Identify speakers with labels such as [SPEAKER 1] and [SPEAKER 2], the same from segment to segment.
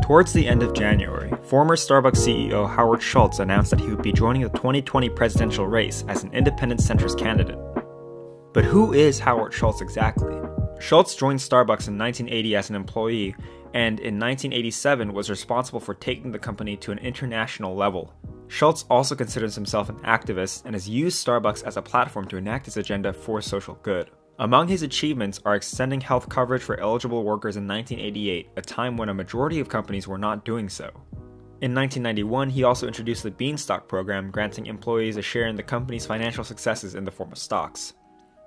[SPEAKER 1] Towards the end of January, former Starbucks CEO Howard Schultz announced that he would be joining the 2020 presidential race as an independent centrist candidate. But who is Howard Schultz exactly? Schultz joined Starbucks in 1980 as an employee, and in 1987 was responsible for taking the company to an international level. Schultz also considers himself an activist and has used Starbucks as a platform to enact his agenda for social good. Among his achievements are extending health coverage for eligible workers in 1988, a time when a majority of companies were not doing so. In 1991, he also introduced the Beanstalk program, granting employees a share in the company's financial successes in the form of stocks.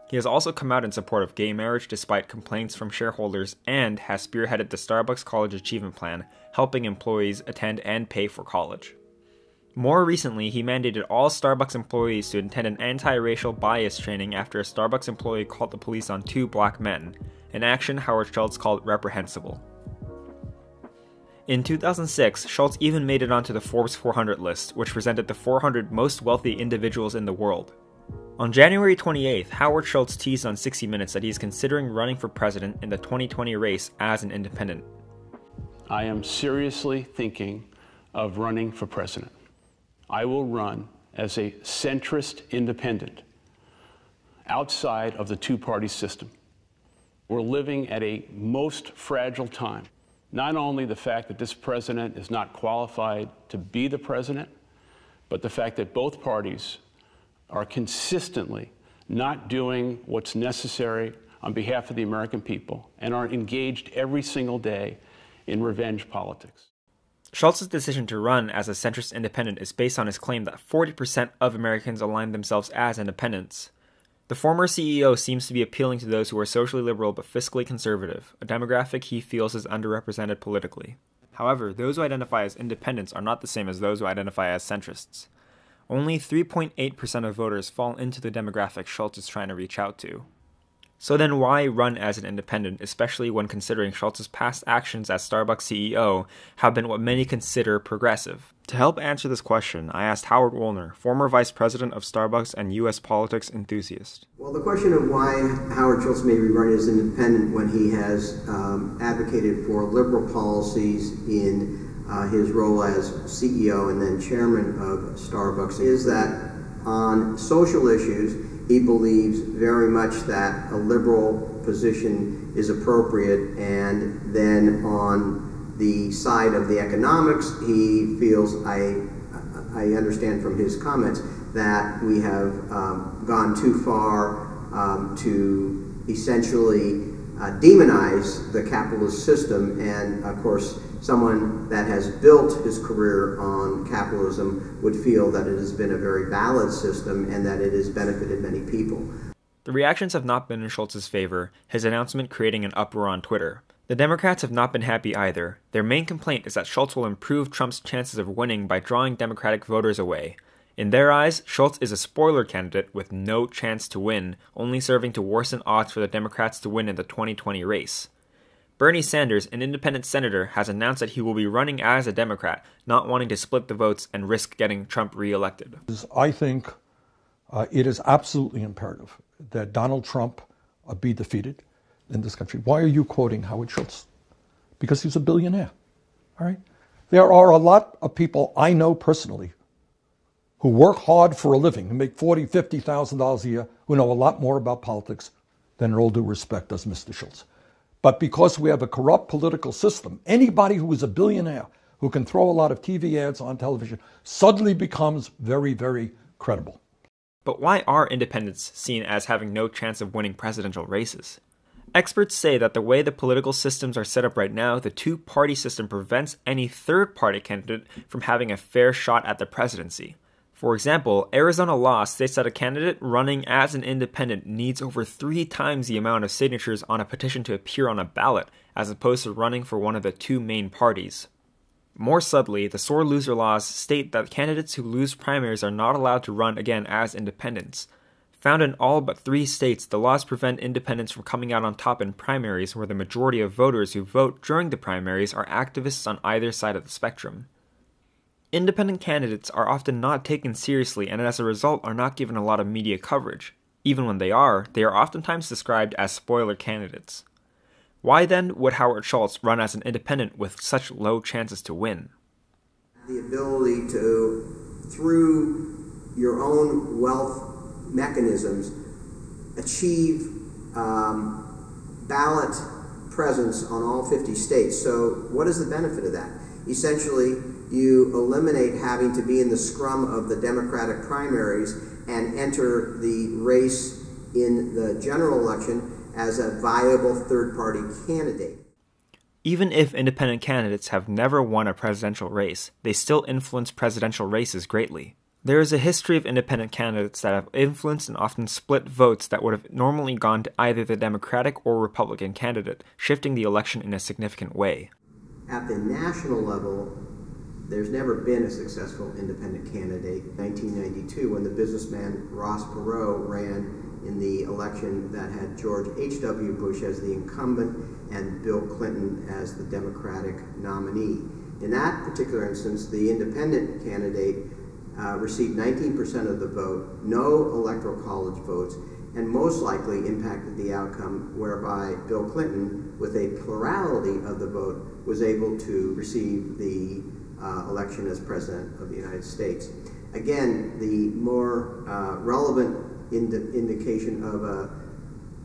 [SPEAKER 1] He has also come out in support of gay marriage despite complaints from shareholders and has spearheaded the Starbucks College Achievement Plan, helping employees attend and pay for college. More recently, he mandated all Starbucks employees to attend an anti-racial bias training after a Starbucks employee called the police on two black men, an action Howard Schultz called reprehensible. In 2006, Schultz even made it onto the Forbes 400 list, which presented the 400 most wealthy individuals in the world. On January 28th, Howard Schultz teased on 60 Minutes that he is considering running for president in the 2020 race as an independent.
[SPEAKER 2] I am seriously thinking of running for president. I will run as a centrist independent outside of the two-party system. We're living at a most fragile time. Not only the fact that this president is not qualified to be the president, but the fact that both parties are consistently not doing what's necessary on behalf of the American people and are engaged every single day in revenge politics.
[SPEAKER 1] Schultz's decision to run as a centrist independent is based on his claim that 40% of Americans align themselves as independents. The former CEO seems to be appealing to those who are socially liberal but fiscally conservative, a demographic he feels is underrepresented politically. However, those who identify as independents are not the same as those who identify as centrists. Only 3.8% of voters fall into the demographic Schultz is trying to reach out to. So then why run as an independent, especially when considering Schultz's past actions as Starbucks CEO have been what many consider progressive? To help answer this question, I asked Howard Wollner, former vice president of Starbucks and U.S. politics enthusiast.
[SPEAKER 3] Well, the question of why Howard Schultz may be running as independent when he has advocated for liberal policies in his role as CEO and then chairman of Starbucks is that on social issues, he believes very much that a liberal position is appropriate, and then on the side of the economics, he feels, I understand from his comments, that we have gone too far to essentially demonize the capitalist system, and of course someone that has built his career on capitalism would feel that it has been a very valid system and that it has benefited many people.
[SPEAKER 1] The reactions have not been in Schultz's favor, his announcement creating an uproar on Twitter. The Democrats have not been happy either. Their main complaint is that Schultz will improve Trump's chances of winning by drawing Democratic voters away. In their eyes, Schultz is a spoiler candidate with no chance to win, only serving to worsen odds for the Democrats to win in the 2020 race. Bernie Sanders, an independent senator, has announced that he will be running as a Democrat, not wanting to split the votes and risk getting Trump reelected.
[SPEAKER 4] I think it is absolutely imperative that Donald Trump be defeated in this country. Why are you quoting Howard Schultz? Because he's a billionaire. All right? There are a lot of people I know personally who work hard for a living, who make $40,000, $50,000 a year, who know a lot more about politics than, in all due respect, does Mr. Schultz. But because we have a corrupt political system, anybody who is a billionaire, who can throw a lot of TV ads on television, suddenly becomes very, very credible.
[SPEAKER 1] But why are independents seen as having no chance of winning presidential races? Experts say that the way the political systems are set up right now, the two-party system prevents any third-party candidate from having a fair shot at the presidency. For example, Arizona law states that a candidate running as an independent needs over 3 times the amount of signatures on a petition to appear on a ballot, as opposed to running for one of the two main parties. More subtly, the sore loser laws state that candidates who lose primaries are not allowed to run again as independents. Found in all but 3 states, the laws prevent independents from coming out on top in primaries where the majority of voters who vote during the primaries are activists on either side of the spectrum. Independent candidates are often not taken seriously and as a result are not given a lot of media coverage. Even when they are oftentimes described as spoiler candidates. Why then would Howard Schultz run as an independent with such low chances to win?
[SPEAKER 3] The ability to, through your own wealth mechanisms, achieve ballot presence on all 50 states. So what is the benefit of that? Essentially, you eliminate having to be in the scrum of the Democratic primaries and enter the race in the general election as a viable third-party candidate.
[SPEAKER 1] Even if independent candidates have never won a presidential race, they still influence presidential races greatly. There is a history of independent candidates that have influenced and often split votes that would have normally gone to either the Democratic or Republican candidate, shifting the election in a significant way.
[SPEAKER 3] At the national level, there's never been a successful independent candidate. In 1992, when the businessman Ross Perot ran in the election that had George H.W. Bush as the incumbent and Bill Clinton as the Democratic nominee. In that particular instance, the independent candidate received 19% of the vote, no electoral college votes, and most likely impacted the outcome whereby Bill Clinton, with a plurality of the vote, was able to receive the election as President of the United States. Again, the more relevant indication of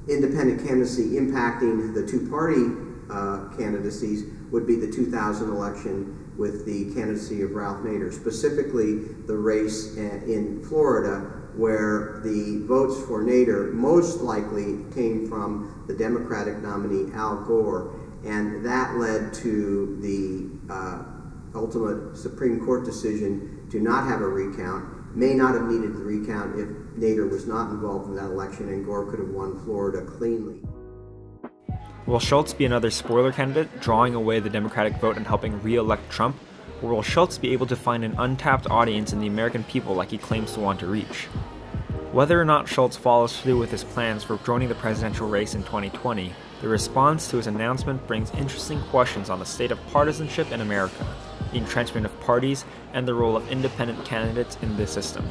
[SPEAKER 3] independent candidacy impacting the two-party candidacies would be the 2000 election with the candidacy of Ralph Nader, specifically the race in Florida, where the votes for Nader most likely came from the Democratic nominee Al Gore, and that led to the ultimate Supreme Court decision to not have a recount. May not have needed the recount if Nader was not involved in that election, and Gore could have won Florida cleanly.
[SPEAKER 1] Will Schultz be another spoiler candidate, drawing away the Democratic vote and helping re-elect Trump? Or will Schultz be able to find an untapped audience in the American people like he claims to want to reach? Whether or not Schultz follows through with his plans for joining the presidential race in 2020, the response to his announcement brings interesting questions on the state of partisanship in America, the entrenchment of parties, and the role of independent candidates in this system.